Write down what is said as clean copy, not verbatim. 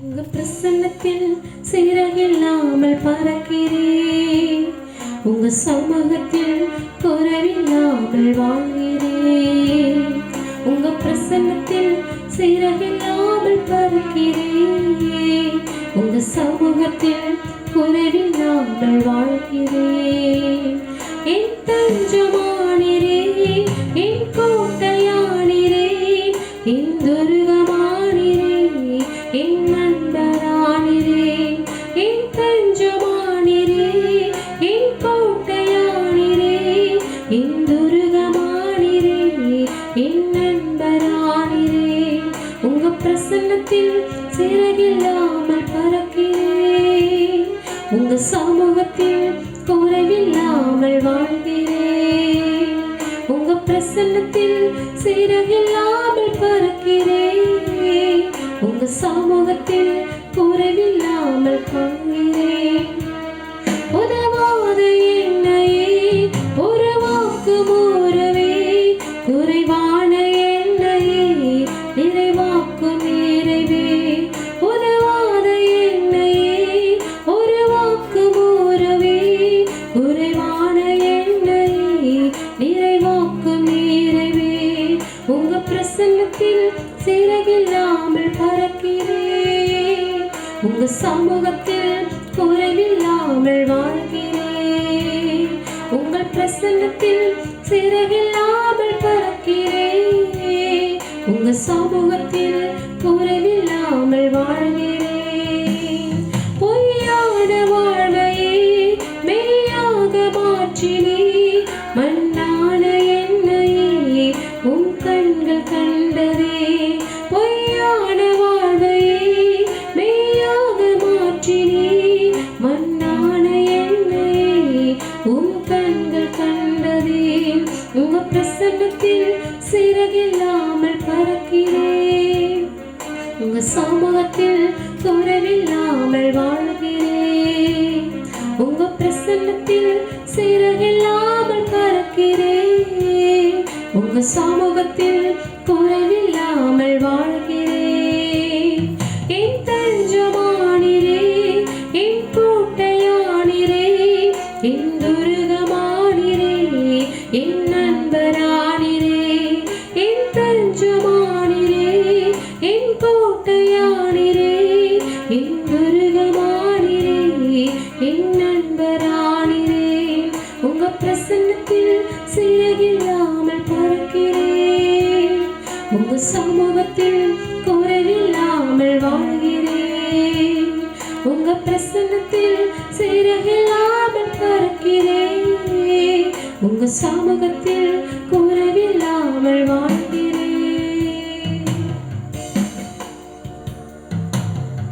உங்க பிரசன்னத்தில் சிறகில்லாமல் பறக்கிறேன். உங்க சமூகத்தில் குறைவில்லாமல் வாழ்கிறேன். உங்க பிரசன்னத்தில் சிறகில்லாமல் பறக்கிறேன். உங்க சமூகத்தில் குறைவில்லாமல் வாழ்கிறேன். என் தஞ்சமானிரே, என் கோட்டையானிரே, என் துருகமானிரே, என் நண்பரானிரே. என் தஞ்சமானிரே, என் கோட்டையானிரே, என் துருகமானிரே, என் நண்பரானிரே. உங்க பிரசன்னத்தில் சிறகில்லாமல் பறக்கிறேன். உங்க சமூகத்தில் குறைவில்லாமல் வாழ்கிறேன். உங்க பிரசன்னத்தில் சிறகில்லாமல் பறக்கிறேன். உங்க சமூகத்தில் குறைவில்லாமல் வாழ்கிறேன். உதவாத என்னையே உருவாக்கு மூறவே, குறைவான என்னையே நிறைவாக்கு நிறைவே. உதவாத என்னையே உருவாக்கு மூறவே, குறைவான என்னையே நிறைவாக்கு நிறைவே. உங்க பிரசன்னத்தில் சிறகில்லாமல் பறக்கிறேன். உங்க சமூகத்தில் குறைவில்லாமல் வாழ்கிறேன். உங்கள் பிரசன்னத்தில் சிறகில்லாமல் பறக்கிறேன். உங்க சமூகத்தில் குறைவில்லாமல் வாழ்கிறேன். பொய்யான வாழ்வையே மெய்யாக மாற்றினே, மண்ணான என்னையே உன் கண்கள் கண்டதே. பொய்யான வாழ்வையே மெய்யாக மாற்றினே, மண்ணான என்னையே உன் கண்கள் கண்டதே. உங்க பிரசன்னத்தில் சிறகில்லாமல் பறக்கிறேன். உங்க சமூகத்தில் குறைவில்லாமல் வாழ்கிறேன். உங்க பிரசன்னத்தில் சிறகில்லாமல் பறக்கிறேன். உங்க சமூகத்தில் குறைவில்லாமல் வாழ்கிறேன். என் தஞ்சமானிரே, என் கோட்டையானிரே, என் துருகமானிரே, என் நண்பரானிரே. என் தஞ்சமானிரே, என் கோட்டையானிரே, என் துருகமானிரே, என் நண்பரானிரே. உங்க பிரசன்னத்தில் சிறகில்லாமல் பறக்கிறேன். உங்க சமூகத்தில் குறைவில்லாமல் வாழ்கிறேன். உங்க பிரசன்னத்தில் சிறகில்லாமல் பறக்கிறேன். உங்க சமூகத்தில்